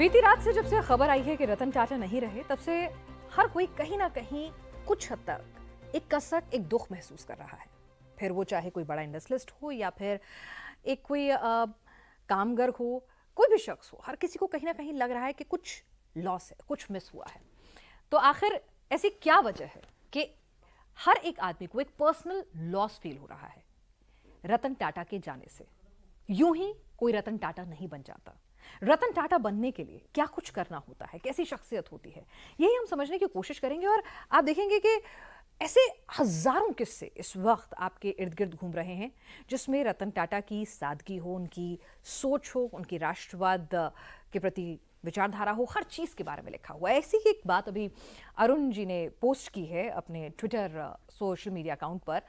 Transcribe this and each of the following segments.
बीती रात से जब से खबर आई है कि रतन टाटा नहीं रहे, तब से हर कोई कहीं ना कहीं कुछ हद तक एक कसक, एक दुख महसूस कर रहा है। फिर वो चाहे कोई बड़ा इंडस्ट्रियलिस्ट हो या फिर एक कोई कामगर हो, कोई भी शख्स हो, हर किसी को कहीं ना कहीं लग रहा है कि कुछ लॉस है, कुछ मिस हुआ है। तो आखिर ऐसी क्या वजह है कि हर एक आदमी को एक पर्सनल लॉस फील हो रहा है रतन टाटा के जाने से? यूं ही कोई रतन टाटा नहीं बन जाता। रतन टाटा बनने के लिए क्या कुछ करना होता है, कैसी शख्सियत होती है, यही हम समझने की कोशिश करेंगे। और आप देखेंगे कि ऐसे हजारों किस्से इस वक्त आपके इर्द गिर्द घूम रहे हैं जिसमें रतन टाटा की सादगी हो, उनकी सोच हो, उनकी राष्ट्रवाद के प्रति विचारधारा हो, हर चीज़ के बारे में लिखा हुआ है। ऐसी ही एक बात अभी अरुण जी ने पोस्ट की है अपने ट्विटर सोशल मीडिया अकाउंट पर।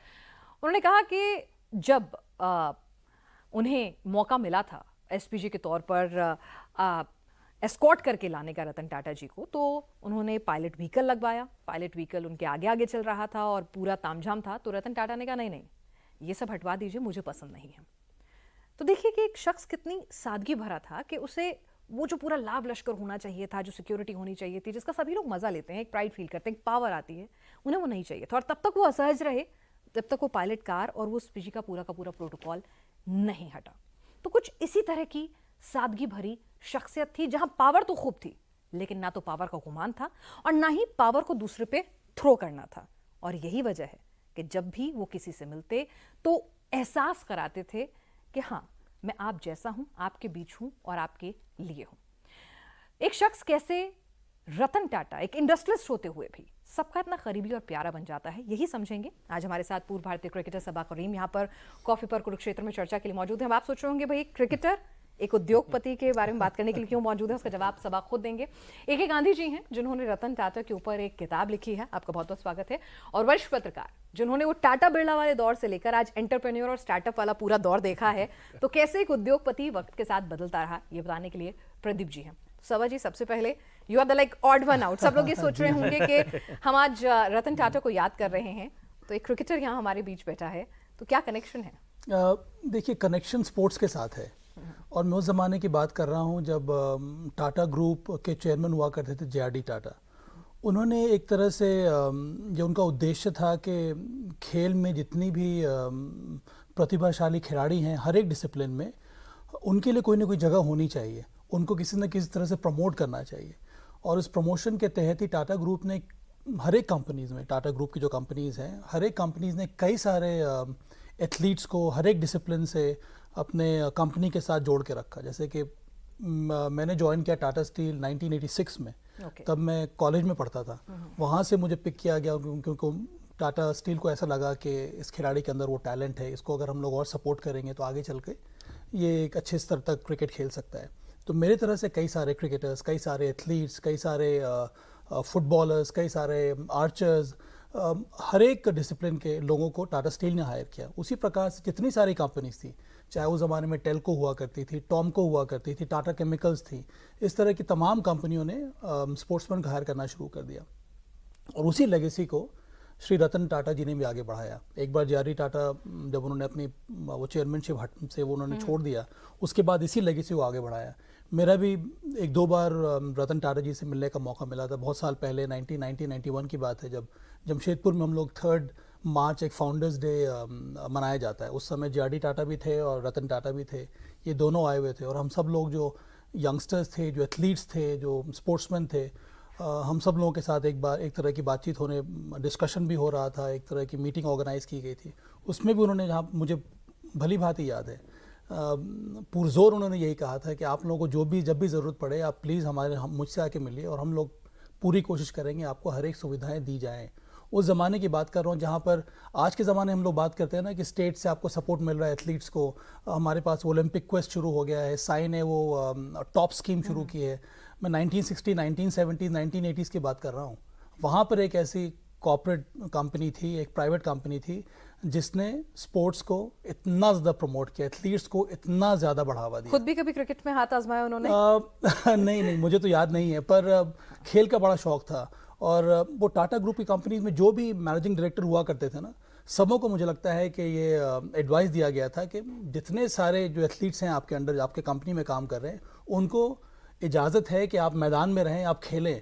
उन्होंने कहा कि जब उन्हें मौका मिला था एसपीजी के तौर पर एस्कॉर्ट करके लाने का रतन टाटा जी को, तो उन्होंने पायलट व्हीकल लगवाया। पायलट व्हीकल उनके आगे आगे चल रहा था और पूरा तामझाम था। तो रतन टाटा ने कहा नहीं, ये सब हटवा दीजिए, मुझे पसंद नहीं है। तो देखिए कि एक शख्स कितनी सादगी भरा था कि उसे वो जो पूरा लाव लश्कर होना चाहिए था, जो सिक्योरिटी होनी चाहिए थी, जिसका सभी लोग मजा लेते हैं, एक प्राइड फील करते हैं, एक पावर आती है, उन्हें वो नहीं चाहिए था। और तब तक वो असहज रहे जब तक वो पायलट कार और वो एसपीजी का पूरा प्रोटोकॉल नहीं हटा। तो कुछ इसी तरह की सादगी भरी शख्सियत थी, जहां पावर तो खूब थी लेकिन ना तो पावर का गुमान था और ना ही पावर को दूसरे पे थ्रो करना था। और यही वजह है कि जब भी वो किसी से मिलते तो एहसास कराते थे कि हाँ, मैं आप जैसा हूं, आपके बीच हूं और आपके लिए हूं। एक शख्स कैसे रतन टाटा एक इंडस्ट्रियलिस्ट होते हुए भी सबका इतना करीबी और प्यारा बन जाता है, यही समझेंगे। आज हमारे साथ पूर्व भारतीय क्रिकेटर सबा करीम यहाँ पर कॉफी पर कुरुक्षेत्र में चर्चा के लिए मौजूद हैं। अब आप सोच रहे होंगे भाई क्रिकेटर एक उद्योगपति के बारे में बात करने के लिए क्यों मौजूद है, उसका जवाब सबा खुद देंगे। ए.के. गांधी जी हैं जिन्होंने रतन टाटा के ऊपर एक किताब लिखी है, आपका बहुत बहुत स्वागत है। और वरिष्ठ पत्रकार जिन्होंने वो टाटा बिरला वाले दौर से लेकर आज एंटरप्रेन्योर और स्टार्टअप वाला पूरा दौर देखा है, तो कैसे एक उद्योगपति वक्त के साथ बदलता रहा, ये बताने के लिए प्रदीप जी हैं। सबा जी, सबसे पहले you are the like odd one out. सब लोग ये सोच रहे होंगे कि हम आज रतन टाटा को याद कर रहे हैं, तो एक क्रिकेटर यहाँ हमारे बीच बैठा है, तो क्या कनेक्शन है? देखिए, कनेक्शन स्पोर्ट्स के साथ है। और मैं उस ज़माने की बात कर रहा हूँ जब टाटा ग्रुप के चेयरमैन हुआ करते थे जे.आर.डी. टाटा। उन्होंने एक तरह से जो उनका उद्देश्य था कि खेल में जितनी भी प्रतिभाशाली खिलाड़ी हैं हर एक डिसिप्लिन में, उनके लिए कोई ना कोई जगह होनी चाहिए, उनको किसी न किसी तरह से प्रमोट करना चाहिए। और उस प्रमोशन के तहत ही टाटा ग्रुप ने हर एक कंपनीज़ में, टाटा ग्रुप की जो कंपनीज़ हैं, हर एक कंपनीज़ ने कई सारे एथलीट्स को हर एक डिसिप्लिन से अपने कंपनी के साथ जोड़ के रखा। जैसे कि मैंने ज्वाइन किया टाटा स्टील 1986 में। तब मैं कॉलेज में पढ़ता था। वहाँ से मुझे पिक किया गया क्योंकि टाटा स्टील को ऐसा लगा कि इस खिलाड़ी के अंदर वो टैलेंट है, इसको अगर हम लोग और सपोर्ट करेंगे तो आगे चल के ये एक अच्छे स्तर तक क्रिकेट खेल सकता है। तो मेरी तरह से कई सारे क्रिकेटर्स, कई सारे एथलीट्स, कई सारे फुटबॉलर्स, कई सारे आर्चर्स, हर एक डिसिप्लिन के लोगों को टाटा स्टील ने हायर किया। उसी प्रकार से जितनी सारी कंपनीज थी, चाहे उस ज़माने में टेल्को हुआ करती थी, टॉमको हुआ करती थी, टाटा केमिकल्स थी, इस तरह की तमाम कंपनियों ने स्पोर्ट्समैन को हायर करना शुरू कर दिया। और उसी लेगेसी को श्री रतन टाटा जी ने भी आगे बढ़ाया। एक बार जे.आर.डी. टाटा जब उन्होंने अपनी वो चेयरमैनशिप से वो उन्होंने छोड़ दिया, उसके बाद इसी लेगेसी को आगे बढ़ाया। मेरा भी एक दो बार रतन टाटा जी से मिलने का मौका मिला था, बहुत साल पहले 1991 की बात है, जब जमशेदपुर में हम लोग 3 मार्च एक फाउंडर्स डे मनाया जाता है। उस समय जे.आर.डी. टाटा भी थे और रतन टाटा भी थे, ये दोनों आए हुए थे। और हम सब लोग जो यंगस्टर्स थे, जो एथलीट्स थे, जो स्पोर्ट्समैन थे, हम सब लोगों के साथ एक बार एक तरह की बातचीत होने, डिस्कशन भी हो रहा था, एक तरह की मीटिंग ऑर्गेनाइज़ की गई थी। उसमें भी उन्होंने, जहाँ मुझे भली भांति याद है, पुरजोर उन्होंने यही कहा था कि आप लोगों को जब भी ज़रूरत पड़े आप प्लीज़ मुझसे आके मिलिए और हम लोग पूरी कोशिश करेंगे आपको हर एक सुविधाएं दी जाएं। उस ज़माने की बात कर रहा हूँ जहाँ पर आज के ज़माने हम लोग बात करते हैं ना कि स्टेट से आपको सपोर्ट मिल रहा है एथलीट्स को। हमारे पास ओलंपिक क्वेस्ट शुरू हो गया है, साई ने वो टॉप स्कीम शुरू की है। मैं 1960, 1970, 1980s की बात कर रहा हूँ। वहाँ पर एक ऐसी कॉर्पोरेट कंपनी थी, एक प्राइवेट कंपनी थी, जिसने स्पोर्ट्स को इतना ज़्यादा प्रमोट किया, एथलीट्स को इतना ज़्यादा बढ़ावा दिया। खुद भी कभी क्रिकेट में हाथ आजमाया उन्होंने? नहीं, मुझे तो याद नहीं है, पर खेल का बड़ा शौक था। और वो टाटा ग्रुप की कंपनीज में जो भी मैनेजिंग डायरेक्टर हुआ करते थे ना, सबों को मुझे लगता है कि ये एडवाइस दिया गया था कि जितने सारे जो एथलीट्स हैं आपके अंडर, आपके कंपनी में काम कर रहे हैं, उनको इजाज़त है कि आप मैदान में रहें, आप खेलें,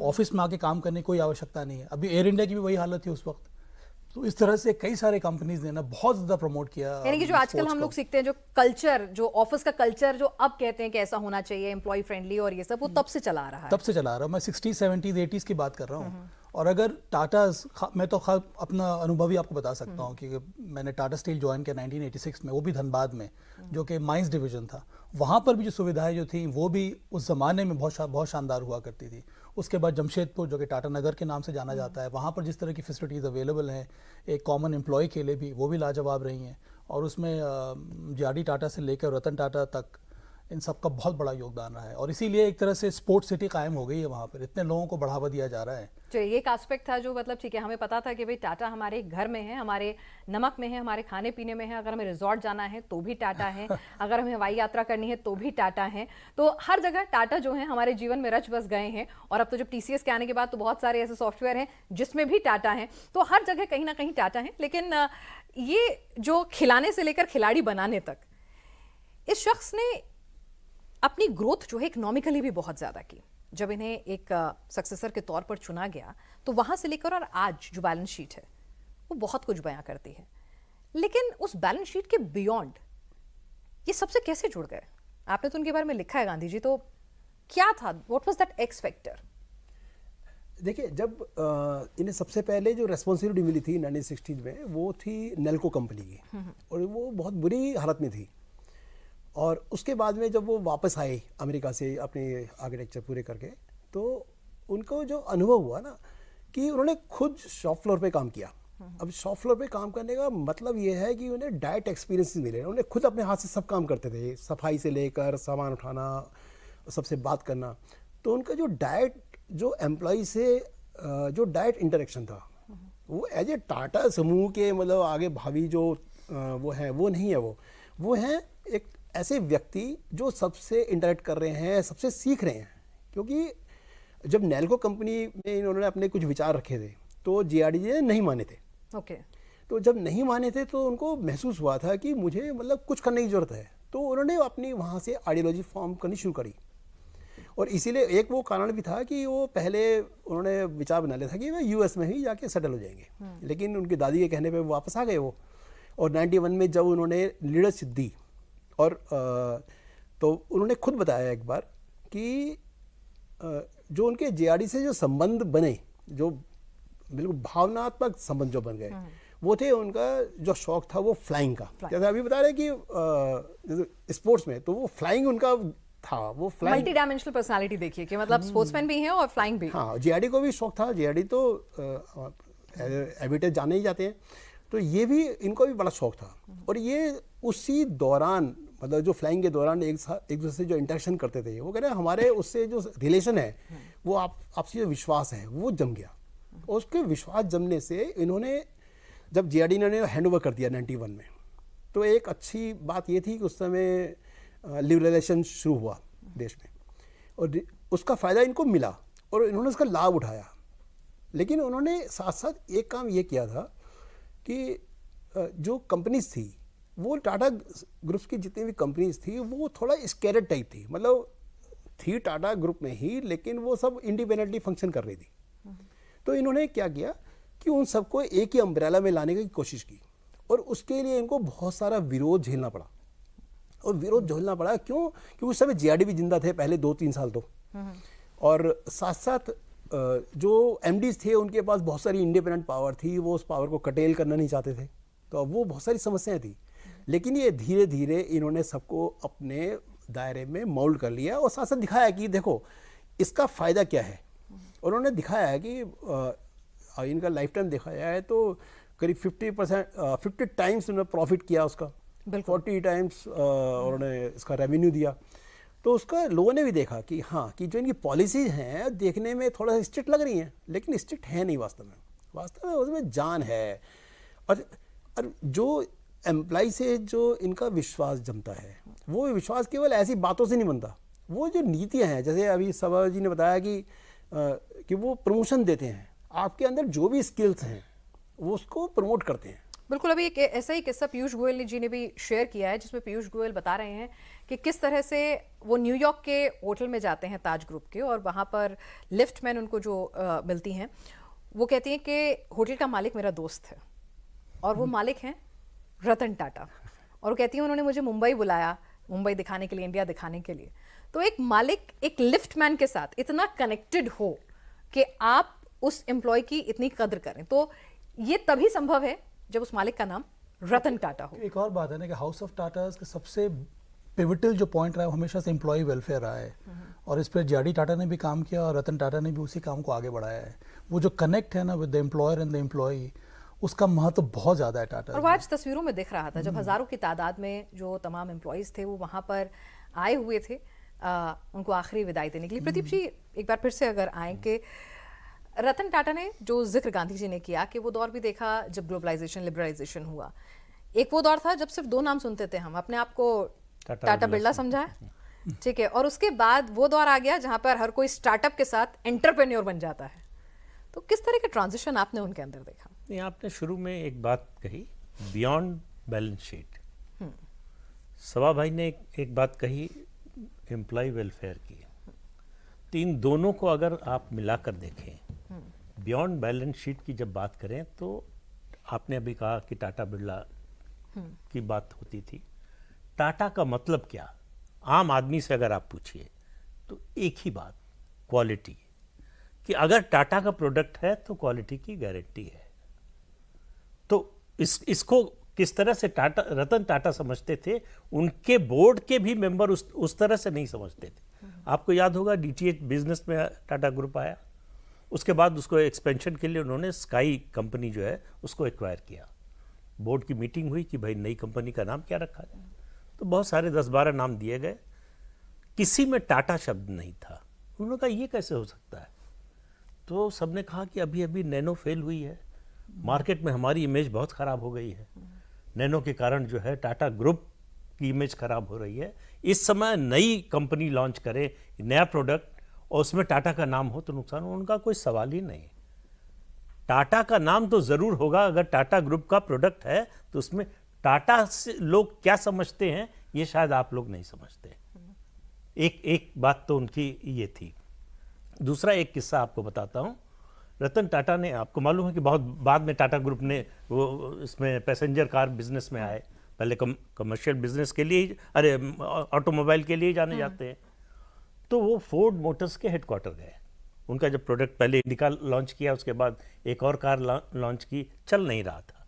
ऑफिस में आके काम करने की कोई आवश्यकता नहीं है। अभी एयर इंडिया की भी वही हालत थी उस वक्त। तो इस तरह से कई सारे कंपनीज ने ना बहुत ज़्यादा प्रमोट किया। यानी कि जो आजकल हम लोग सीखते हैं, जो कल्चर, जो ऑफिस का कल्चर जो अब कहते हैं कि ऐसा होना चाहिए, एम्प्लॉय फ्रेंडली और ये सब, वो तब से चला आ रहा है। तब से चला आ रहा हूँ मैं, 60s 70s 80s की बात कर रहा हूँ। और अगर टाटा, मैं तो अपना अनुभव ही आपको बता सकता हूँ कि मैंने टाटा स्टील ज्वाइन किया 1986 में, वो भी धनबाद में, जो कि माइंस डिवीजन था। वहाँ पर भी जो सुविधाएं जो थी वो भी उस ज़माने में बहुत शानदार हुआ करती थी। उसके बाद जमशेदपुर, जो कि टाटा नगर के नाम से जाना जाता है, वहाँ पर जिस तरह की फैसिलिटीज़ अवेलेबल हैं एक कॉमन एम्प्लॉय के लिए भी, वो भी लाजवाब रही हैं। और उसमें जेआरडी टाटा से लेकर रतन टाटा तक इन सब का बहुत बड़ा योगदान रहा है। और इसीलिए एक तरह से स्पोर्ट्स सिटी कायम हो गई है वहाँ पर, इतने लोगों को बढ़ावा दिया जा रहा है। चलिए, ये एक एस्पेक्ट था जो मतलब ठीक है, हमें पता था कि भाई टाटा हमारे घर में है, हमारे नमक में है, हमारे खाने पीने में है। अगर हमें रिजॉर्ट जाना है तो भी टाटा है, अगर हमें हवाई यात्रा करनी है तो भी टाटा है। तो हर जगह टाटा जो है हमारे जीवन में रच बस गए हैं। और अब तो जब टीसीएस के आने के बाद तो बहुत सारे ऐसे सॉफ्टवेयर हैं जिसमें भी टाटा है। तो हर जगह कहीं ना कहीं टाटा है। लेकिन ये जो खिलाने से लेकर खिलाड़ी बनाने तक, इस शख्स ने अपनी ग्रोथ जो है इकोनॉमिकली भी बहुत ज़्यादा की। जब इन्हें एक सक्सेसर के तौर पर चुना गया तो वहाँ से लेकर और आज जो बैलेंस शीट है वो बहुत कुछ बयां करती है। लेकिन उस बैलेंस शीट के बियॉन्ड ये सबसे कैसे जुड़ गए? आपने तो उनके बारे में लिखा है गांधी जी, तो क्या था, what was that x factor? देखिए, जब इन्हें सबसे पहले जो रेस्पॉन्सिबिलिटी मिली थी 1960 में, वो थी नेल्को कंपनी की, और वो बहुत बुरी हालत में थी। और उसके बाद में जब वो वापस आए अमेरिका से अपने आर्किटेक्चर पूरे करके, तो उनको जो अनुभव हुआ ना कि उन्होंने खुद शॉप फ्लोर पे काम किया। अब शॉप फ्लोर पे काम करने का मतलब ये है कि उन्हें डायरेक्ट एक्सपीरियंस मिले। उन्होंने खुद अपने हाथ से सब काम करते थे, सफाई से लेकर सामान उठाना, सबसे बात करना। तो उनका जो डायरेक्ट, जो एम्प्लॉय से जो डायरेक्ट इंटरेक्शन था, वो एज ए टाटा समूह के मतलब आगे भावी जो वो है, वो नहीं है। वो है एक ऐसे व्यक्ति जो सबसे इंटरेक्ट कर रहे हैं, सबसे सीख रहे हैं। क्योंकि जब नेल्को कंपनी में इन्होंने अपने कुछ विचार रखे थे तो जेआरडी जी नहीं माने थे। ओके। तो जब नहीं माने थे तो उनको महसूस हुआ था कि मुझे मतलब कुछ करने की ज़रूरत है। तो उन्होंने अपनी वहाँ से आइडियोलॉजी फॉर्म करनी शुरू करी। और इसीलिए एक वो कारण भी था कि वो पहले उन्होंने विचार बना लिया था कि वे यूएस में ही जाके सेटल हो जाएंगे। लेकिन उनकी दादी के कहने पे वापस आ गए वो। और 91 में जब उन्होंने लीडरशिप दी, और तो उन्होंने खुद बताया एक बार कि जो उनके जेआरडी से जो संबंध बने, जो बिल्कुल भावनात्मक संबंध जो बन गए, वो थे उनका जो शौक था वो फ्लाइंग का। जैसे अभी बता रहे कि स्पोर्ट्स में तो वो फ्लाइंग उनका था। वो फ्लाइंग मल्टी डायमेंशनल पर्सनालिटी देखिए कि मतलब स्पोर्ट्समैन भी हैं और फ्लाइंग भी। हाँ, जेआरडी को भी शौक था। जेआरडी तो एविटेज जाने ही जाते हैं, तो ये भी इनको भी बड़ा शौक था। और ये उसी दौरान, मतलब जो फ्लाइंग के दौरान एक दूसरे से जो इंटरेक्शन करते थे, वो कह रहे हैं हमारे उससे जो रिलेशन है वो आपसी जो विश्वास है वो जम गया। और उसके विश्वास जमने से इन्होंने, जब जेआरडी ने हैंड ओवर कर दिया 91 में, तो एक अच्छी बात ये थी कि उस समय लिबरलाइजेशन शुरू हुआ देश में, और उसका फ़ायदा इनको मिला और इन्होंने उसका लाभ उठाया। लेकिन उन्होंने साथ साथ एक काम ये किया था कि जो कंपनीज थी, वो टाटा ग्रुप्स की जितनी भी कंपनीज थी वो थोड़ा स्केलेट टाइप थी। मतलब थी टाटा ग्रुप में ही, लेकिन वो सब इंडिपेंडेंटली फंक्शन कर रही थी। तो इन्होंने क्या किया कि उन सबको एक ही अम्ब्रेला में लाने की कोशिश की, और उसके लिए इनको बहुत सारा विरोध झेलना पड़ा। और विरोध झेलना पड़ा क्यों? क्योंकि उस समय जेआरडी भी जिंदा थे पहले 2-3 साल तो, और साथ साथ जो एमडीज थे उनके पास बहुत सारी इंडिपेंडेंट पावर थी, वो उस पावर को कटेल करना नहीं चाहते थे। तो अब वो बहुत सारी समस्याएं थी। लेकिन ये धीरे धीरे इन्होंने सबको अपने दायरे में मोल्ड कर लिया, और साथ साथ दिखाया कि देखो इसका फ़ायदा क्या है। और उन्होंने दिखाया है कि इनका लाइफ टाइम देखा जाए तो करीब 50 टाइम्स उन्होंने प्रॉफिट किया उसका, 40 टाइम्स उन्होंने इसका रेवेन्यू दिया। तो उसका लोगों ने भी देखा कि हाँ, कि जो इनकी पॉलिसीज हैं देखने में थोड़ा सा स्ट्रिक्ट लग रही हैं, लेकिन स्ट्रिक्ट है नहीं वास्तव में। वास्तव में उसमें जान है। और जो एम्प्लॉय से जो इनका विश्वास जमता है, वो विश्वास केवल ऐसी बातों से नहीं बनता। वो जो नीतियाँ हैं, जैसे अभी सभा जी ने बताया कि वो प्रमोशन देते हैं, आपके अंदर जो भी स्किल्स हैं वो उसको प्रमोट करते हैं। बिल्कुल, अभी एक ऐसा ही किस्सा पीयूष गोयल जी ने भी शेयर किया है, जिसमें पीयूष गोयल बता रहे हैं कि किस तरह से वो न्यूयॉर्क के होटल में जाते हैं ताज ग्रुप के, और वहाँ पर लिफ्टमैन उनको जो मिलती हैं, वो कहती हैं कि होटल का मालिक मेरा दोस्त है और वो मालिक हैं रतन टाटा, और वो कहती हैं उन्होंने मुझे मुंबई बुलाया, मुंबई दिखाने के लिए, इंडिया दिखाने के लिए। तो एक मालिक एक लिफ्टमैन के साथ इतना कनेक्टेड हो कि आप उस एम्प्लॉय की इतनी कद्र करें, तो ये तभी संभव है जब उस मालिक का नाम रतन टाटा हो। एक और बात है ना कि हाउस ऑफ टाटा का सबसे पिवटल जो पॉइंट रहा है वो हमेशा से एम्प्लॉय वेलफेयर रहा है, और इस पर जेडी टाटा ने भी काम किया और रतन टाटा ने भी उसी काम को आगे बढ़ाया है। वो जो कनेक्ट है ना with the employer and the employee, उसका महत्व बहुत ज़्यादा है टाटा। और वो आज तस्वीरों में दिख रहा था जब हजारों की तादाद में जो तमाम एम्प्लॉयज़ थे वो वहाँ पर आए हुए थे उनको आखिरी विदाई देने के लिए। प्रदीप जी, एक बार फिर से अगर आए कि रतन टाटा ने जो जिक्र गांधी जी ने किया कि वो दौर भी देखा जब ग्लोबलाइजेशन, लिबरलाइजेशन हुआ। एक वो दौर था जब सिर्फ 2 नाम सुनते थे हम, अपने आप को टाटा बिरला समझा है, ठीक है, और उसके बाद वो दौर आ गया जहाँ पर हर कोई स्टार्टअप के साथ एंटरप्रेन्योर बन जाता है। तो किस तरह के ट्रांजिशन आपने उनके अंदर देखा? नहीं, आपने शुरू में एक बात कही, बियॉन्ड बैलेंस शीट। सवा भाई ने एक बात कही एम्प्लॉय वेलफेयर की। तो इन दोनों को अगर आप मिलाकर देखें, बियॉन्ड बैलेंस शीट की जब बात करें तो आपने अभी कहा कि टाटा बिरला की बात होती थी। टाटा का मतलब क्या, आम आदमी से अगर आप पूछिए तो एक ही बात, क्वालिटी, कि अगर टाटा का प्रोडक्ट है तो क्वालिटी की गारंटी है। तो इसको किस तरह से रतन टाटा समझते थे, उनके बोर्ड के भी मेंबर उस तरह से नहीं समझते थे। आपको याद होगा डीटीएच बिजनेस में टाटा ग्रुप आया, उसके बाद उसको एक्सपेंशन के लिए उन्होंने स्काई कंपनी जो है उसको एक्वायर किया। बोर्ड की मीटिंग हुई कि भाई नई कंपनी का नाम क्या रखा जाए, तो बहुत सारे 10-12 नाम दिए गए, किसी में टाटा शब्द नहीं था। उन्होंने कहा ये कैसे हो सकता है, तो सबने कहा कि अभी अभी नैनो फेल हुई है, मार्केट में हमारी इमेज बहुत ख़राब हो गई है, नैनो के कारण जो है टाटा ग्रुप की इमेज ख़राब हो रही है। इस समय नई कंपनी लॉन्च करे, नया प्रोडक्ट, और उसमें टाटा का नाम हो तो नुकसान हो, उनका कोई सवाल ही नहीं। टाटा का नाम तो ज़रूर होगा, अगर टाटा ग्रुप का प्रोडक्ट है तो उसमें टाटा से लोग क्या समझते हैं ये शायद आप लोग नहीं समझते। एक बात तो उनकी ये थी। दूसरा एक किस्सा आपको बताता हूँ। रतन टाटा ने, आपको मालूम है कि बहुत बाद में टाटा ग्रुप ने वो इसमें पैसेंजर कार बिजनेस में आए, पहले कमर्शियल बिजनेस के लिए, अरे ऑटोमोबाइल के लिए जाने जाते हैं। तो वो फोर्ड मोटर्स के हेडक्वार्टर गए। उनका जब प्रोडक्ट पहले इंडिका लॉन्च किया, उसके बाद एक और कार लॉन्च की, चल नहीं रहा था,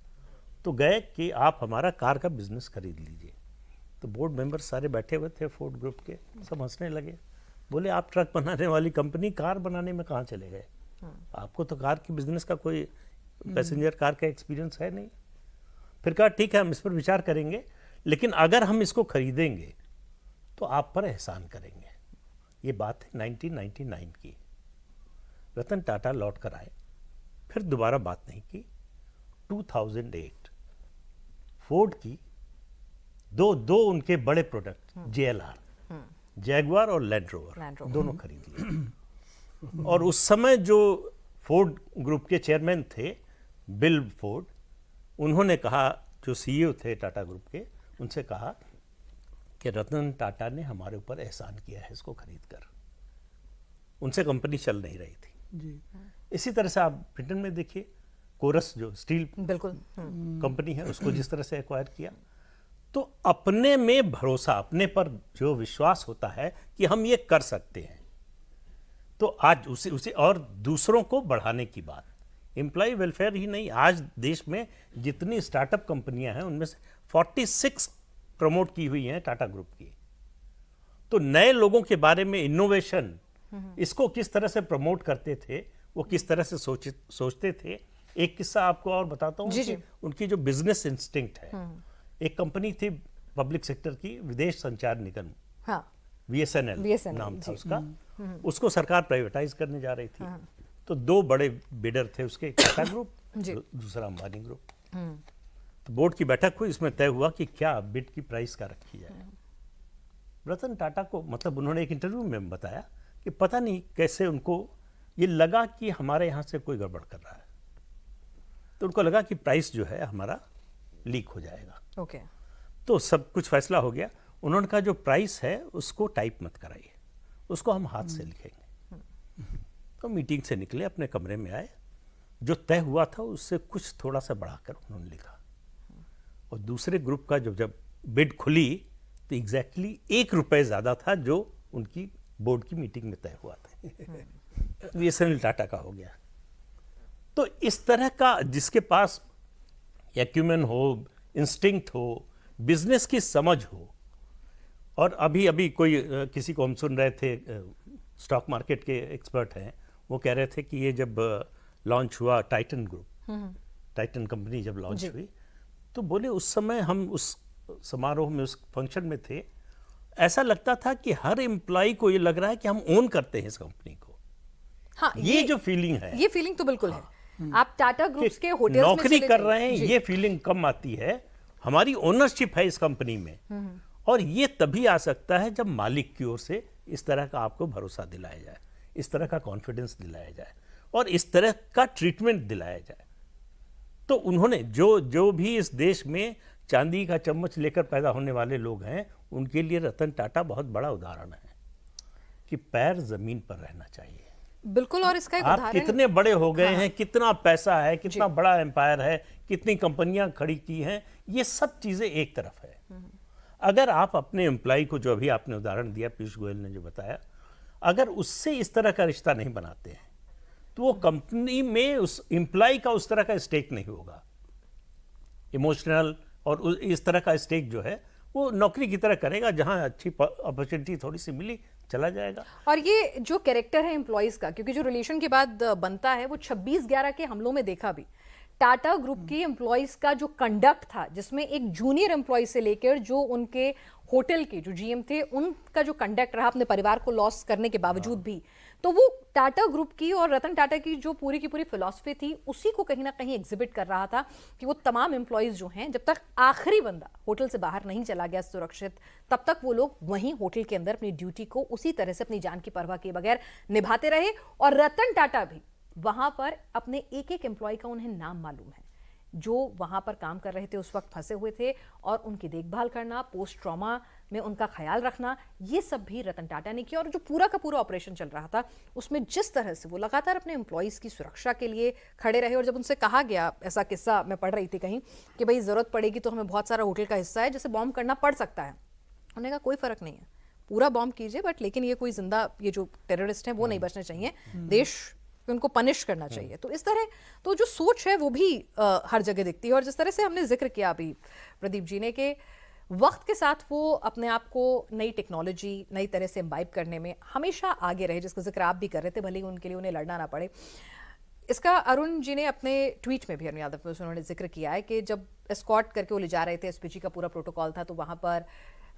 तो गए कि आप हमारा कार का बिजनेस खरीद लीजिए। तो बोर्ड मेंबर सारे बैठे हुए थे फोर्ड ग्रुप के, सब हंसने लगे, बोले आप ट्रक बनाने वाली कंपनी कार बनाने में कहाँ चले गए, आपको तो कार की बिजनेस का कोई पैसेंजर कार का एक्सपीरियंस है नहीं। फिर कहा ठीक है हम इस पर विचार करेंगे, लेकिन अगर हम इसको खरीदेंगे तो आप पर एहसान करेंगे। ये बात है 1999 की। रतन टाटा लौट कर आए, फिर दोबारा बात नहीं की। 2008 फोर्ड की दो उनके बड़े प्रोडक्ट JLR, जैगुआर और लैंड रोवर, दोनों खरीद लिए। और उस समय जो फोर्ड ग्रुप के चेयरमैन थे बिल फोर्ड, उन्होंने कहा, जो CEO थे टाटा ग्रुप के, उनसे कहा कि रतन टाटा ने हमारे ऊपर एहसान किया है इसको खरीद कर। उनसे कंपनी चल नहीं रही थी जी। इसी तरह से आप ब्रिटेन में देखिए, कोरस जो स्टील बिल्कुल कंपनी है, उसको जिस तरह से एक्वायर किया। तो अपने में भरोसा, अपने पर जो विश्वास होता है कि हम ये कर सकते हैं, तो आज उसे और दूसरों को बढ़ाने की बात, एम्प्लॉय वेलफेयर ही नहीं, आज देश में जितनी स्टार्टअप कंपनियां हैं उनमें से 46 प्रमोट की हुई हैं टाटा ग्रुप की। तो नए लोगों के बारे में इनोवेशन, इसको किस तरह से प्रमोट करते थे, वो किस तरह से सोचते थे। एक किस्सा आपको और बताता हूँ कि उनकी जो बिजनेस इंस्टिंक्ट है। एक कंपनी थी पब्लिक सेक्टर की, विदेश संचार निगम, हाँ, VSNL नाम था उसका, उसको सरकार प्राइवेटाइज करने जा रही थी। तो 2 बड़े बिडर थे उसके, टाटा ग्रुप, दूसरा अंबानी ग्रुप। तो बोर्ड की बैठक हुई, इसमें तय हुआ कि क्या बिड की प्राइस का रखी जाए। रतन टाटा को, मतलब उन्होंने एक इंटरव्यू में बताया कि पता नहीं कैसे उनको ये लगा कि हमारे यहाँ से कोई गड़बड़ कर रहा है। तो उनको लगा कि प्राइस जो है हमारा लीक हो जाएगा। ओके। तो सब कुछ फैसला हो गया। उन्होंने कहा जो प्राइस है उसको टाइप मत कराइए, उसको हम हाथ से लिखेंगे। तो मीटिंग से निकले, अपने कमरे में आए, जो तय हुआ था उससे कुछ थोड़ा सा बढ़ाकर उन्होंने लिखा। और दूसरे ग्रुप का जब बिड खुली तो एग्जैक्टली ₹1 ज़्यादा था जो उनकी बोर्ड की मीटिंग में तय हुआ था। बीएसएनएल टाटा का हो गया। तो इस तरह का जिसके पास एक्यूमेन हो, इंस्टिंक्ट हो, बिजनेस की समझ हो। और अभी कोई किसी को हम सुन रहे थे, स्टॉक मार्केट के एक्सपर्ट हैं, वो कह रहे थे कि ये जब लॉन्च हुआ टाइटन ग्रुप, टाइटन कंपनी जब लॉन्च हुई, तो बोले उस समय हम उस समारोह में, उस फंक्शन में थे, ऐसा लगता था कि हर एम्प्लॉय को ये लग रहा है कि हम ओन करते हैं इस कंपनी को। हाँ, ये जो फीलिंग है, ये फीलिंग तो बिल्कुल है। आप टाटा ग्रुप्स के होटल्स में नौकरी चले कर जाइए। रहे हैं, ये फीलिंग कम आती है। हमारी ओनरशिप है इस कंपनी में। और ये तभी आ सकता है जब मालिक की ओर से इस तरह का आपको भरोसा दिलाया जाए, इस तरह का कॉन्फिडेंस दिलाया जाए और इस तरह का ट्रीटमेंट दिलाया जाए। तो उन्होंने जो भी इस देश में चांदी का चम्मच लेकर पैदा होने वाले लोग हैं, उनके लिए रतन टाटा बहुत बड़ा उदाहरण है कि पैर जमीन पर रहना चाहिए। बिल्कुल। और इसका एक आप उदाहरण, कितने बड़े हो गए हैं, कितना पैसा है, कितना बड़ा एम्पायर है, कितनी कंपनियां खड़ी की हैं, ये सब चीजें एक तरफ है। अगर आप अपने एम्प्लॉय को, जो अभी आपने उदाहरण दिया, पीयूष गोयल ने जो बताया, अगर उससे इस तरह का रिश्ता नहीं बनाते हैं तो वो कंपनी में उस एम्प्लॉय का उस तरह का स्टेक नहीं होगा। इमोशनल और इस तरह का स्टेक जो है वो नौकरी की तरह करेगा, जहां अच्छी अपॉर्चुनिटी थोड़ी सी मिली चला जाएगा। और ये जो कैरेक्टर है एम्प्लॉयज का, क्योंकि जो रिलेशन के बाद बनता है वो 26/11 के हमलों में देखा भी। टाटा ग्रुप की एम्प्लॉयज का जो कंडक्ट था, जिसमें एक जूनियर एम्प्लॉय से लेकर जो उनके होटल के जो जीएम थे, उनका जो कंडक्ट रहा अपने परिवार को लॉस करने के बावजूद भी, तो वो टाटा ग्रुप की और रतन टाटा की जो पूरी की पूरी फिलॉसफी थी, उसी को कहीं ना कहीं एग्जिबिट कर रहा था कि वो तमाम एम्प्लॉयज जो हैं, जब तक आखिरी बंदा होटल से बाहर नहीं चला गया सुरक्षित, तब तक वो लोग वहीं होटल के अंदर अपनी ड्यूटी को उसी तरह से अपनी जान की परवाह किए बगैर निभाते रहे। और रतन टाटा भी वहां पर अपने एक एक एम्प्लॉय का उन्हें नाम मालूम है, जो वहां पर काम कर रहे थे, उस वक्त फंसे हुए थे, और उनकी देखभाल करना, पोस्ट ट्रॉमा में उनका ख्याल रखना, ये सब भी रतन टाटा ने किया। और जो पूरा का पूरा ऑपरेशन चल रहा था, उसमें जिस तरह से वो लगातार अपने एम्प्लॉयज़ की सुरक्षा के लिए खड़े रहे। और जब उनसे कहा गया, ऐसा किस्सा मैं पढ़ रही थी कहीं, कि भाई ज़रूरत पड़ेगी तो हमें बहुत सारा होटल का हिस्सा है जिसे बॉम्ब करना पड़ सकता है, उन्होंने कहा कोई फ़र्क नहीं है, पूरा बॉम्ब कीजिए, बट लेकिन ये कोई जिंदा, ये जो टेररिस्ट हैं वो नहीं बचने चाहिए, देश उनको पनिश करना चाहिए। तो इस तरह तो जो सोच है वो भी हर जगह दिखती है। और जिस तरह से हमने जिक्र किया अभी प्रदीप जी ने, कि वक्त के साथ वो अपने आप को नई टेक्नोलॉजी, नई तरह से इम्बाइब करने में हमेशा आगे रहे, जिसका जिक्र आप भी कर रहे थे, भले ही उनके लिए उन्हें लड़ना ना पड़े। इसका अरुण जी ने अपने ट्वीट में भी, अरुण यादव में उन्होंने जिक्र किया है कि जब एस्कॉर्ट करके वो ले जा रहे थे, एसपीजी का पूरा प्रोटोकॉल था, तो वहाँ पर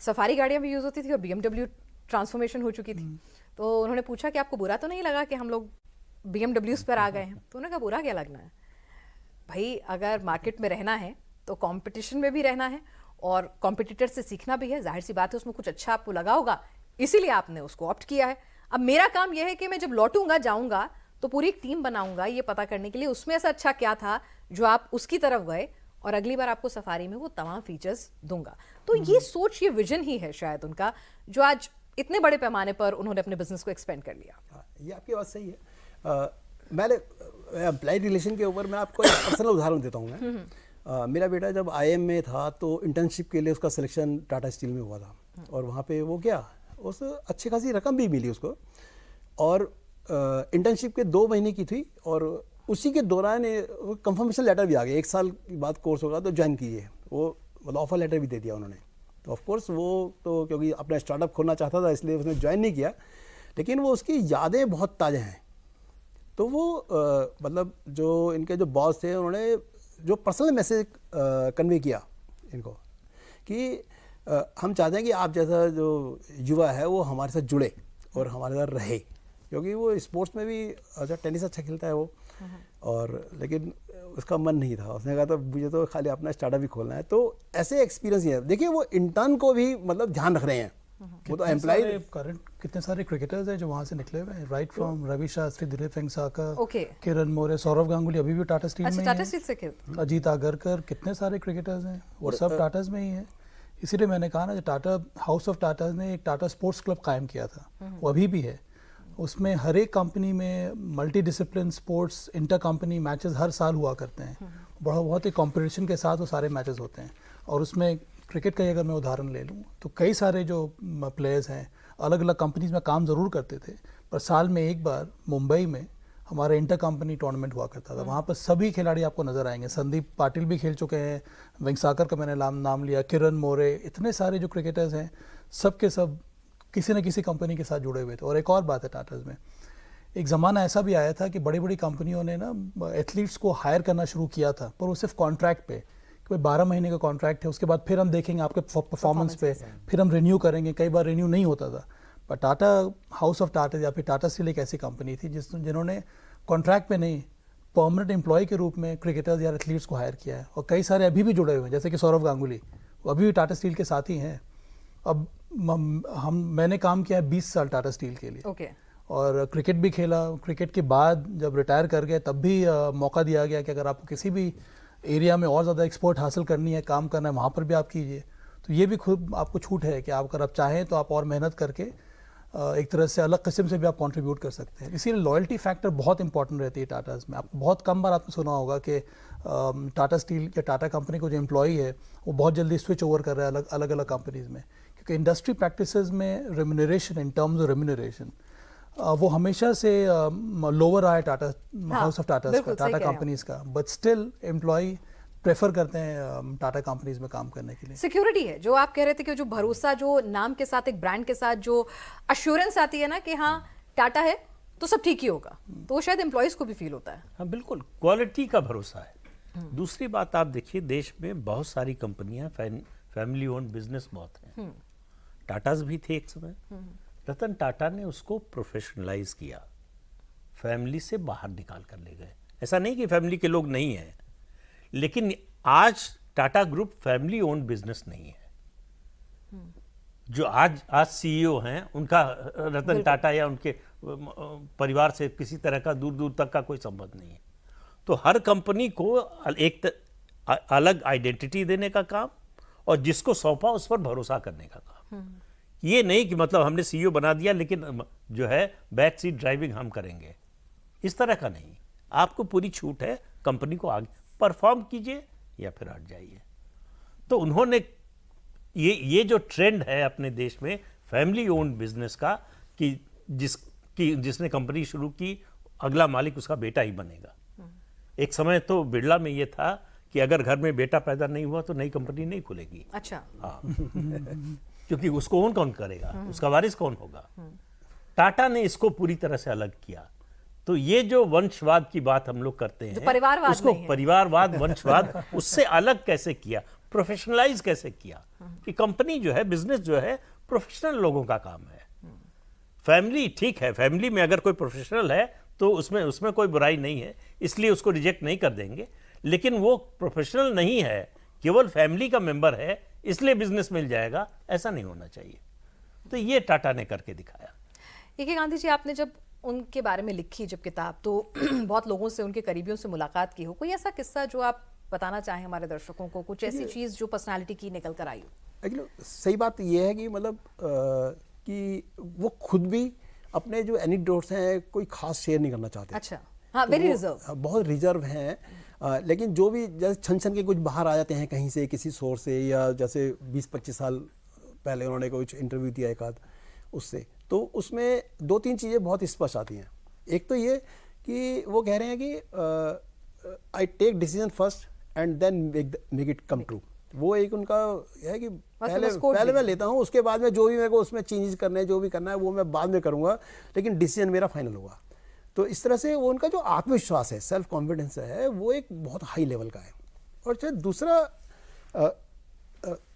सफारी गाड़ियाँ भी यूज़ होती थी और BMW ट्रांसफॉर्मेशन हो चुकी थी। तो उन्होंने पूछा कि आपको बुरा तो नहीं लगा कि हम लोग BMWs पर आ गए हैं? तो उन्होंने कहा बुरा क्या लगना है भाई, अगर मार्केट में रहना है तो कंपटीशन में भी रहना है और कॉम्पिटिटर से सीखना भी है। जाहिर सी बात है उसमें कुछ अच्छा आपको लगा होगा, इसीलिए आपने उसको ऑप्ट किया है। अब मेरा काम यह है कि मैं जब लौटूंगा, जाऊंगा, तो पूरी एक टीम बनाऊंगा ये पता करने के लिए उसमें ऐसा अच्छा क्या था जो आप उसकी तरफ गए, और अगली बार आपको सफारी में वो तमाम फीचर्स दूंगा। तो ये सोच, ये विजन ही है शायद उनका, जो आज इतने बड़े पैमाने पर उन्होंने अपने बिजनेस को एक्सपेंड कर लिया। ये आपकी बात सही है। मैंने एम्प्लॉय रिलेशन के ऊपर मैं आपको एक पर्सनल उदाहरण देता हूँ मैं। मेरा बेटा जब IIM में था तो इंटर्नशिप के लिए उसका सिलेक्शन टाटा स्टील में हुआ था, और वहाँ पे वो गया, उस अच्छी खासी रकम भी मिली उसको, और इंटर्नशिप के 2 महीने की थी, और उसी के दौरान कंफर्मेशन लेटर भी आ गया, 1 साल के बाद कोर्स होगा तो ज्वाइन कीजिए, वो मतलब ऑफर लेटर भी दे दिया उन्होंने। तो ऑफकोर्स वो तो क्योंकि अपना स्टार्टअप खोलना चाहता था इसलिए उसने ज्वाइन नहीं किया, लेकिन वो उसकी यादें बहुत ताज़ा हैं। तो वो मतलब जो इनके जो बॉस थे, उन्होंने जो पर्सनल मैसेज कन्वे किया इनको कि हम चाहते हैं कि आप जैसा जो युवा है वो हमारे साथ जुड़े और हमारे साथ रहे, क्योंकि वो स्पोर्ट्स में भी अच्छा, टेनिस अच्छा खेलता है वो, और लेकिन उसका मन नहीं था, उसने कहा था मुझे तो खाली अपना स्टार्टअप ही खोलना है। तो ऐसे एक्सपीरियंस ही है। देखिए वो इंटर्न को भी मतलब ध्यान रख रहे हैं वो तो एम्प्लॉय करंट कितने सारे क्रिकेटर्स हैं जो वहाँ से निकले हुए हैं, right from Ravi Shastri, Dilip Vengsarkar, okay, Kiran More, Sourav Ganguly अभी भी टाटा स्टील अच्छा में ही टाटा है, स्टील से खेलते अजीत आगरकर, कितने सारे क्रिकेटर्स हैं वो सब टाटाज में ही है। इसीलिए मैंने कहा ना, जो टाटा हाउस ऑफ टाटाज ने एक टाटा स्पोर्ट्स क्लब कायम किया था, वो अभी भी है। उसमें हर एक कंपनी में multi discipline sports inter company matches हर साल हुआ करते हैं, बहुत ही कंपटीशन के साथ वो सारे मैचेस होते हैं। और उसमें क्रिकेट का ही अगर मैं उदाहरण ले लूँ तो कई सारे जो प्लेयर्स हैं अलग अलग कंपनीज में काम ज़रूर करते थे, पर साल में एक बार मुंबई में हमारा इंटर कंपनी टूर्नामेंट हुआ करता था, वहाँ पर सभी खिलाड़ी आपको नज़र आएंगे। संदीप पाटिल भी खेल चुके हैं, वेंगसाकर का मैंने नाम लिया, किरण मोरे, इतने सारे जो क्रिकेटर्स हैं सब के सब किसी न किसी कंपनी के साथ जुड़े हुए थे। और एक और बात है, टाटाज में एक ज़माना ऐसा भी आया था कि बड़ी बड़ी कंपनियों ने ना एथलीट्स को हायर करना शुरू किया था, पर वो सिर्फ कॉन्ट्रैक्ट पे, कोई 12 महीने का कॉन्ट्रैक्ट है, उसके बाद फिर हम देखेंगे आपके परफॉर्मेंस पे, फिर हम रिन्यू करेंगे। कई बार रिन्यू नहीं होता था, पर टाटा हाउस ऑफ टाटा या फिर टाटा स्टील एक ऐसी कंपनी थी जिन्होंने कॉन्ट्रैक्ट पे नहीं, परमानेंट एम्प्लॉय के रूप में क्रिकेटर्स या एथलीट्स को हायर किया है। और कई सारे अभी भी जुड़े हुए हैं, जैसे कि सौरव गांगुली, वो अभी भी टाटा स्टील के साथ ही हैं। अब मैंने काम किया है 20 साल टाटा स्टील के लिए, ओके, और क्रिकेट भी खेला। क्रिकेट के बाद जब रिटायर कर गए तब भी मौका दिया गया कि अगर आपको किसी भी एरिया में और ज़्यादा एक्सपोर्ट हासिल करनी है, काम करना है, वहाँ पर भी आप कीजिए। तो ये भी खुद आपको छूट है कि आप अगर आप चाहें तो आप और मेहनत करके एक तरह से अलग किस्म से भी आप कंट्रीब्यूट कर सकते हैं। इसीलिए लॉयल्टी फैक्टर बहुत इंपॉर्टेंट रहती है टाटाज में। आपको बहुत कम बार आपने सुना होगा कि टाटा स्टील या टाटा कंपनी को जो एम्प्लॉई है वो बहुत जल्दी स्विच ओवर कर रहा है अलग अलग कंपनीज में, क्योंकि इंडस्ट्री प्रैक्टिसेस में remuneration, in terms of remuneration, वो हमेशा से लोअर आया Tata house of Tata companies का, बट स्टिल एम्प्लॉय प्रेफर करते हैं टाटा कंपनीज में काम करने के लिए। सिक्योरिटी है जो आप कह रहे थे कि जो भरोसा, जो नाम के साथ, एक ब्रांड के साथ जो अश्योरेंस आती है ना कि हाँ टाटा है तो सब ठीक ही होगा, तो वो शायद एम्प्लॉयज को भी फील होता है। हाँ बिल्कुल, क्वालिटी का भरोसा है। दूसरी बात आप देखिए, देश में बहुत सारी कंपनियां फैमिली ओन्ड बिजनेस बहुत हैं। टाटाज भी थे एक समय, रतन टाटा ने उसको प्रोफेशनलाइज किया, फैमिली से बाहर निकाल कर ले गए। ऐसा नहीं कि फैमिली के लोग नहीं हैं, लेकिन आज Tata group family owned business नहीं है। जो आज सीईओ हैं उनका रतन टाटा या उनके परिवार से किसी तरह का दूर दूर तक का कोई संबंध नहीं है। तो हर कंपनी को एक अलग आइडेंटिटी देने का काम और जिसको सौंपा उस पर भरोसा करने का काम। ये नहीं कि मतलब हमने सीईओ बना दिया लेकिन जो है बैक सीट ड्राइविंग हम करेंगे, इस तरह का नहीं। आपको पूरी छूट है, कंपनी को आगे परफॉर्म कीजिए या फिर हट जाइए। तो उन्होंने ये जो ट्रेंड है अपने देश में फैमिली ओन्ड बिजनेस का कि जिसने कंपनी शुरू की अगला मालिक उसका बेटा ही बनेगा। एक समय तो बिरला में ये था कि अगर घर में बेटा पैदा नहीं हुआ तो नई कंपनी नहीं खुलेगी। अच्छा, हाँ क्योंकि उसको ओन कौन करेगा, उसका वारिस कौन होगा। टाटा ने इसको पूरी तरह से अलग किया। तो ये जो वंशवाद की बात हम लोग करते हैं, परिवारवाद उसको नहीं है। परिवारवाद वंशवाद उससे अलग कैसे किया, प्रोफेशनलाइज कैसे किया कि कंपनी जो है, बिजनेस जो है, प्रोफेशनल लोगों का काम है। फैमिली ठीक है, फैमिली में अगर कोई प्रोफेशनल है तो उसमें कोई बुराई नहीं है, इसलिए उसको रिजेक्ट नहीं कर देंगे। लेकिन वो प्रोफेशनल नहीं है, केवल फैमिली का मेंबर है इसलिए बिजनेस मिल जाएगा, ऐसा नहीं होना चाहिए। तो ये टाटा ने करके दिखाया। ए.के. गांधी जी, आपने जब उनके बारे में लिखी जब किताब, तो बहुत लोगों से, उनके करीबियों से मुलाकात की हो, कोई ऐसा किस्सा जो आप बताना चाहें हमारे दर्शकों को, कुछ ऐसी चीज जो पर्सनालिटी की निकल कर आई हो? एक्चुअली सही बात ये है कि मतलब कि वो खुद भी अपने जो एनेक्डोट्स हैं कोई खास शेयर नहीं करना चाहते। अच्छा, हाँ, तो वेरी वो रिजर्व, बहुत रिजर्व हैं। लेकिन जो भी जैसे छन छन के कुछ बाहर आ जाते हैं कहीं से, किसी सोर्स से, या जैसे 20-25 साल पहले उन्होंने कुछ इंटरव्यू दिया एक आध, उससे तो उसमें 2-3 चीज़ें बहुत स्पष्ट आती हैं। एक तो ये कि वो कह रहे हैं कि I take decision first and then make it come true. वो एक उनका है कि पहले मैं लेता हूँ, उसके बाद में जो भी मेरे को उसमें चेंजेस करने हैं, जो भी करना है वो मैं बाद में करूँगा, लेकिन डिसीजन मेरा फाइनल होगा। तो इस तरह से वो उनका जो आत्मविश्वास है, सेल्फ कॉन्फिडेंस है, वो एक बहुत हाई लेवल का है। और चाहे दूसरा,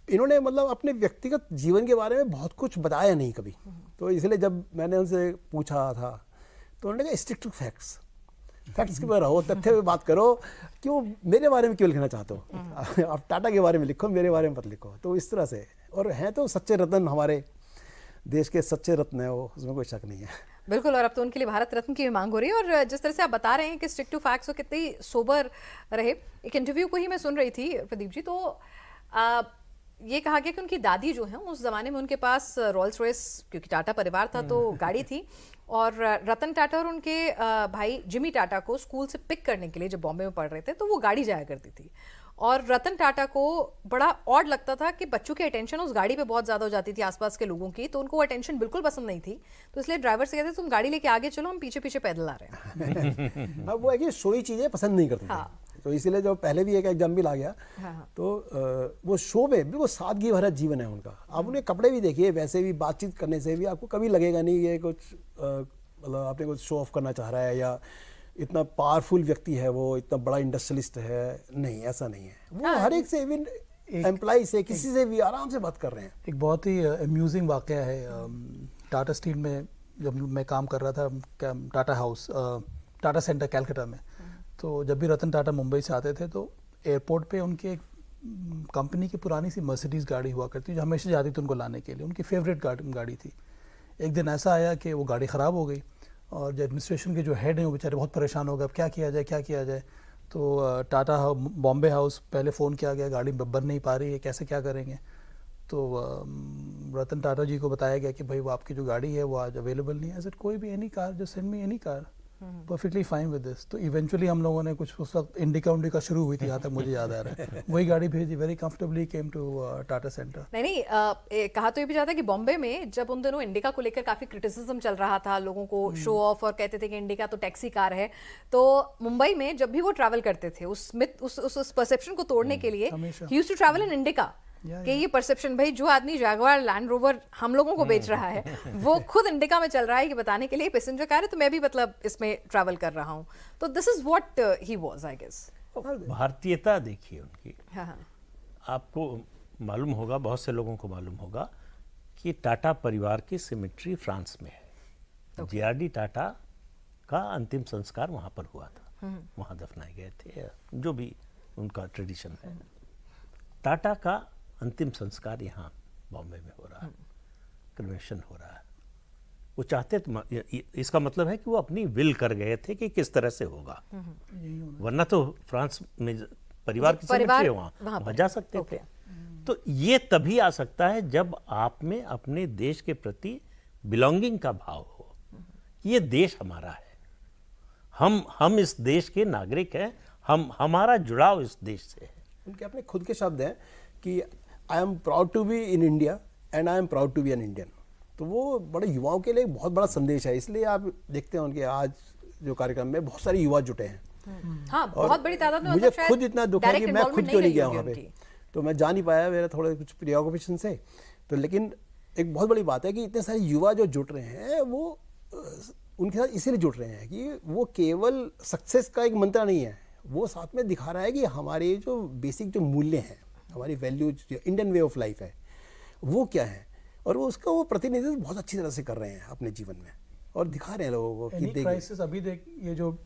इन्होंने मतलब अपने व्यक्तिगत जीवन के बारे में बहुत कुछ बताया नहीं कभी। तो इसलिए जब मैंने उनसे पूछा था तो उन्होंने कहा स्टिक टू फैक्ट्स के ऊपर रहो, तथ्य पे बात करो। क्यों मेरे बारे में क्यों लिखना चाहते हो? आप टाटा के बारे में लिखो, मेरे बारे में मत लिखो। तो इस तरह से, और हैं तो सच्चे रतन हमारे देश के सच्चे रत्न है वो, उसमें कोई शक नहीं है। बिल्कुल, और अब तो उनके लिए भारत रत्न की भी मांग हो रही है। और जिस तरह से आप बता रहे हैं कि स्टिक टू फैक्ट्स, वो कितनी सोबर रहे। एक इंटरव्यू को ही मैं सुन रही थी प्रदीप जी, तो ये कहा गया कि उनकी दादी जो है उस जमाने में उनके पास रोल्स रॉयस, क्योंकि टाटा परिवार था तो गाड़ी थी, और रतन टाटा और उनके भाई जिमी टाटा को स्कूल से पिक करने के लिए जब बॉम्बे में पढ़ रहे थे तो वो गाड़ी जाया करती थी। और रतन टाटा को बड़ा ऑड लगता था कि बच्चों की अटेंशन उस गाड़ी पे बहुत ज़्यादा हो जाती थी आसपास के लोगों की, तो उनको वो अटेंशन बिल्कुल पसंद नहीं थी। तो इसलिए ड्राइवर से कहते तुम गाड़ी लेके आगे चलो, हम पीछे पीछे पैदल आ रहे हैं। अब वो है कि शोई चीज़ें पसंद नहीं करते थे, तो इसीलिए जो पहले भी एक एग्जाम्पल आ गया, तो वो शो में बिल्कुल सादगी भरा जीवन है उनका। आप उन्हें कपड़े भी देखिए, वैसे भी बातचीत करने से भी आपको कभी लगेगा नहीं ये कुछ मतलब आपने कुछ शो ऑफ करना चाह रहा है या इतना पावरफुल व्यक्ति है वो, इतना बड़ा इंडस्ट्रियलिस्ट है, नहीं ऐसा नहीं है। वो हर एक से, इवन एम्प्लॉय से, किसी से भी आराम से बात कर रहे हैं। एक बहुत ही अम्यूजिंग वाकया है, टाटा स्टील में जब मैं काम कर रहा था, टाटा हाउस, टाटा सेंटर कैलकाटा में, तो जब भी रतन टाटा मुंबई से आते थे तो एयरपोर्ट पे उनके कंपनी की पुरानी सी मर्सिडीज़ गाड़ी हुआ करती जो हमेशा जाती थी उनको लाने के लिए, उनकी फेवरेट गाड़ी थी। एक दिन ऐसा आया कि वो गाड़ी ख़राब हो गई और जो एडमिनिस्ट्रेशन के जो हेड हैं वो बेचारे बहुत परेशान हो गए, अब क्या किया जाए। तो टाटा बॉम्बे हाउस पहले फ़ोन किया गया, गाड़ी बन नहीं पा रही है, कैसे क्या करेंगे। तो रतन टाटा जी को बताया गया कि भाई वो आपकी जो गाड़ी है वो आज अवेलेबल नहीं है। ऐसे कोई भी एनी कार, जो send me any car, perfectly fine with this. तो इवेंचुअली हम लोगों ने कुछ उस वक्त इंडिका शुरू हुई थी, यहाँ तक मुझे याद आ रहा है, वही गाड़ी भेजी, very comfortably came to Tata centre. नहीं, कहा तो ये भी जाता है कि बॉम्बे में जब उन दिनों इंडिका को लेकर काफी क्रिटिसिज्म चल रहा था, लोगों को शो ऑफ, और कहते थे कि इंडिका तो टैक्सी कार है, तो मुंबई में जब भी वो ट्रैवल करते थे उस परसेप्शन को तोड़ने के लिए ही used to travel in Indica, कि ये परसेप्शन, भाई जो आदमी जैगुआर लैंड रोवर हम लोगों को बेच रहा है वो खुद इंडिका में चल रहा है, कि बताने के लिए पैसेंजर कार है तो मैं भी मतलब इसमें ट्रैवल कर रहा हूँ। तो this is what he was, I guess. भारतीयता देखिए उनकी। हाँ, आपको मालूम होगा, बहुत से लोगों को मालूम होगा कि टाटा परिवार की सिमेट्री फ्रांस में है। जेआरडी टाटा का अंतिम संस्कार वहाँ पर हुआ था, वहाँ दफनाए गए थे, जो भी उनका ट्रेडिशन है। टाटा का अंतिम संस्कार यहाँ बॉम्बे में हो रहा है, कन्वेंशन हो रहा है। वो चाहते तो, इसका मतलब है कि वो अपनी विल कर गए थे कि किस तरह से होगा, वरना तो फ्रांस में परिवार की सिमेट्री है, वहाँ जा सकते थे। तो ये तभी आ सकता है जब आप में अपने देश के प्रति बिलोंगिंग का भाव हो, ये देश हमारा है, हम इस देश के नागरिक हैं, हमारा जुड़ाव इस देश से है। उनके अपने खुद के शब्द हैं कि I am proud to be in India and I am proud to be an Indian. तो वो बड़े युवाओं के लिए बहुत बड़ा संदेश है, इसलिए आप देखते हैं उनके आज जो कार्यक्रम में बहुत सारे युवा जुटे हैं। हाँ, बहुत बड़ी तादाद में। मुझे खुद इतना दुख है कि मैं खुद क्यों नहीं गया वहाँ पे, तो मैं जा नहीं पाया, मेरा थोड़े कुछ प्रियोकुपेशन से। तो लेकिन एक बहुत बड़ी बात है कि इतने सारे युवा जो जुट रहे हैं वो उनके साथ इसीलिए जुट रहे हैं कि वो केवल सक्सेस का एक मंत्र नहीं है, वो साथ में दिखा रहा है कि हमारे जो बेसिक जो मूल्य हैं, हमारी वैल्यूज, जो इंडियन वे ऑफ लाइफ है वो क्या है, और वो उसका वो प्रतिनिधित्व बहुत अच्छी तरह से कर रहे हैं अपने जीवन में और दिखा रहे हैं लोगों को कि क्राइसिस। अभी देख, ये जो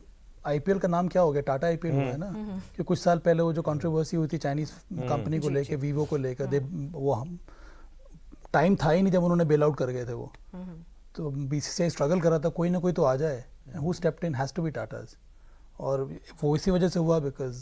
आईपीएल का नाम क्या हो गया, टाटा आईपीएल हुआ है ना, कि कुछ साल पहले वो जो कंट्रोवर्सी हुई थी चाइनीज कंपनी को लेके, वीवो को लेकर, वो हम टाइम था ही नहीं जब उन्होंने बेल आउट कर गए थे वो, तो बीसीसीआई स्ट्रगल कर रहा था, कोई ना कोई तो आ जाए, who stepped in has to be Tatas, और वो इसी वजह से हुआ बिकॉज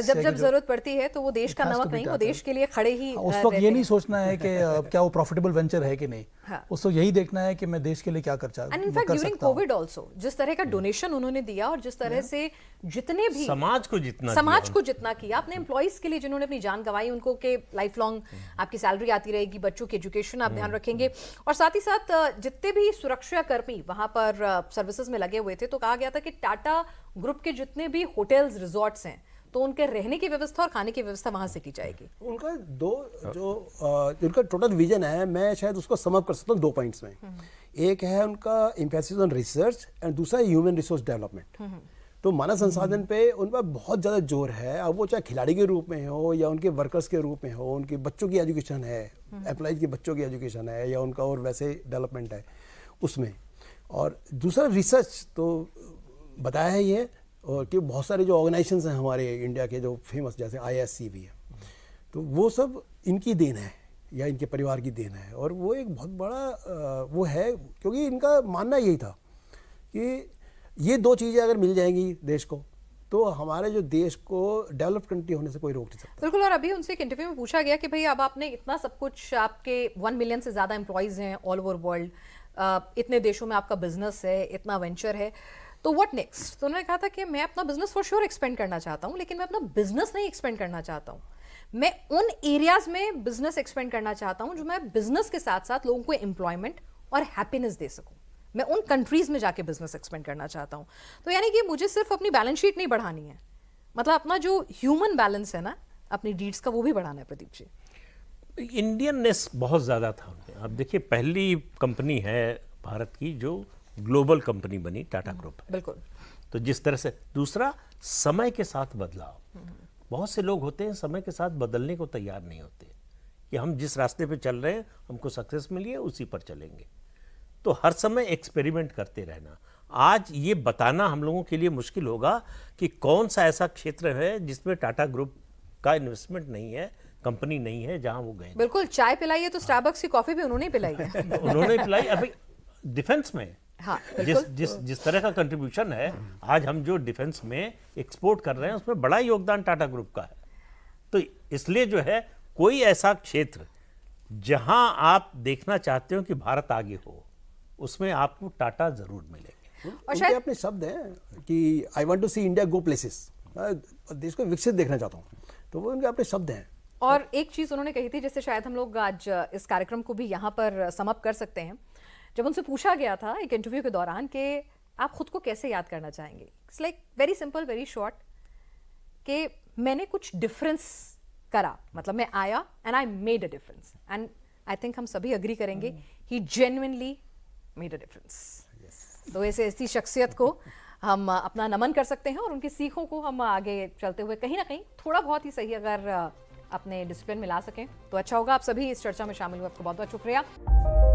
जब जरूरत पड़ती है तो वो देश का नमक नहीं, वो देश के लिए खड़े ही उस वक्त ये नहीं सोचना है कि क्या वो प्रॉफिटेबल वेंचर है कि नहीं, उस वक्त यही देखना है कि मैं देश के लिए क्या कर सकता हूं। And in fact during Covid also जिस तरह का डोनेशन उन्होंने दिया और जिस तरह से जितने भी समाज को जितना किया, अपने एम्प्लॉइज के लिए जिन्होंने अपनी जान गंवाई, उनको के लाइफ लॉन्ग आपकी सैलरी आती रहेगी, बच्चों की एजुकेशन आप ध्यान रखेंगे, और साथ ही साथ जितने भी सुरक्षा कर्मी वहां पर सर्विसेज में लगे हुए थे, तो कहा गया था कि टाटा ग्रुप के जितने भी होटल्स, रिजॉर्ट्स हैं, तो उनके रहने की व्यवस्था और खाने की व्यवस्था वहां से की जाएगी। उनका उनका टोटल विजन है, मैं शायद उसको सम अप कर सकता हूँ 2 पॉइंट्स में। एक है उनका एम्फेसिस ऑन रिसर्च एंड दूसरा ह्यूमन रिसोर्स डेवलपमेंट। तो मानव संसाधन पे उन पर बहुत ज़्यादा जोर है, अब वो चाहे खिलाड़ी के रूप में हो या उनके वर्कर्स के रूप में हो, उनके बच्चों की एजुकेशन है, एम्प्लॉइज के बच्चों की एजुकेशन है, या उनका और वैसे डेवलपमेंट है उसमें। और दूसरा रिसर्च तो बताया है ये, और कि बहुत सारे जो ऑर्गेनाइजेशंस हैं हमारे इंडिया के जो फेमस, जैसे IISc भी है, तो वो सब इनकी देन है या इनके परिवार की देन है। और वो एक बहुत बड़ा वो है, क्योंकि इनका मानना यही था कि ये दो चीज़ें अगर मिल जाएंगी देश को, तो हमारे जो देश को डेवलप कंट्री होने से कोई रोक नहीं सकता। बिल्कुल। और अभी उनसे एक इंटरव्यू में पूछा गया कि भाई अब आपने इतना सब कुछ, आपके 1 मिलियन से ज़्यादा एम्प्लॉयज़ हैं ऑल ओवर वर्ल्ड, इतने देशों में आपका बिजनेस है, इतना वेंचर है, तो व्हाट नेक्स्ट? तो उन्होंने कहा था कि मैं अपना बिजनेस फॉर श्योर एक्सपेंड करना चाहता हूँ, लेकिन मैं अपना बिजनेस नहीं एक्सपेंड करना चाहता हूँ। मैं उन एरियाज में बिजनेस एक्सपेंड करना चाहता हूँ जो मैं बिजनेस के साथ साथ लोगों को एम्प्लॉयमेंट और हैप्पीनेस दे सकूँ। मैं उन कंट्रीज में जाके बिजनेस एक्सपेंड करना चाहता हूँ। तो यानी कि मुझे सिर्फ अपनी बैलेंस शीट नहीं बढ़ानी है, मतलब अपना जो ह्यूमन बैलेंस है ना, अपनी डीड्स का, वो भी बढ़ाना है। प्रदीप जी, इंडियननेस बहुत ज़्यादा था उनमें। अब देखिए, पहली कंपनी है भारत की जो ग्लोबल कंपनी बनी, टाटा ग्रुप। बिल्कुल। तो जिस तरह से, दूसरा समय के साथ बदलाव। बहुत से लोग होते हैं समय के साथ बदलने को तैयार नहीं होते, कि हम जिस रास्ते पे चल रहे हैं हमको सक्सेस मिली है उसी पर चलेंगे। तो हर समय एक्सपेरिमेंट करते रहना। आज ये बताना हम लोगों के लिए मुश्किल होगा कि कौन सा ऐसा क्षेत्र है जिसमें टाटा ग्रुप का इन्वेस्टमेंट नहीं है, कंपनी नहीं है, जहां वो गए। बिल्कुल। चाय पिलाई है तो स्टारबक्स की कॉफी भी उन्होंने पिलाई है। उन्होंने पिलाई। अभी डिफेंस में हाँ, जिस तरह का कंट्रीब्यूशन है, आज हम जो डिफेंस में एक्सपोर्ट कर रहे हैं उसमें बड़ा योगदान टाटा ग्रुप का है। तो इसलिए जो है, कोई ऐसा क्षेत्र जहां आप देखना चाहते हो कि भारत आगे हो, उसमें आपको टाटा जरूर मिलेंगे। और उनके अपने शब्द हैं कि I want to see India go places, देश को विकसित देखना चाहता हूँ, तो वो उनके अपने शब्द हैं। और एक चीज उन्होंने कही थी, जिससे शायद हम लोग आज इस कार्यक्रम को भी यहाँ पर समअप कर सकते हैं। जब उनसे पूछा गया था एक इंटरव्यू के दौरान कि आप खुद को कैसे याद करना चाहेंगे, it's like very simple, very short, कि मैंने कुछ डिफरेंस करा, मतलब मैं आया and I made a difference. And I think हम सभी अग्री करेंगे, ही जेन्युइनली मेड अ डिफरेंस। तो ऐसी शख्सियत को हम अपना नमन कर सकते हैं, और उनकी सीखों को हम आगे चलते हुए कहीं ना कहीं थोड़ा बहुत ही सही अगर अपने डिसिप्लिन में ला सकें तो अच्छा होगा। आप सभी इस चर्चा में शामिल हुए, आपको बहुत बहुत शुक्रिया।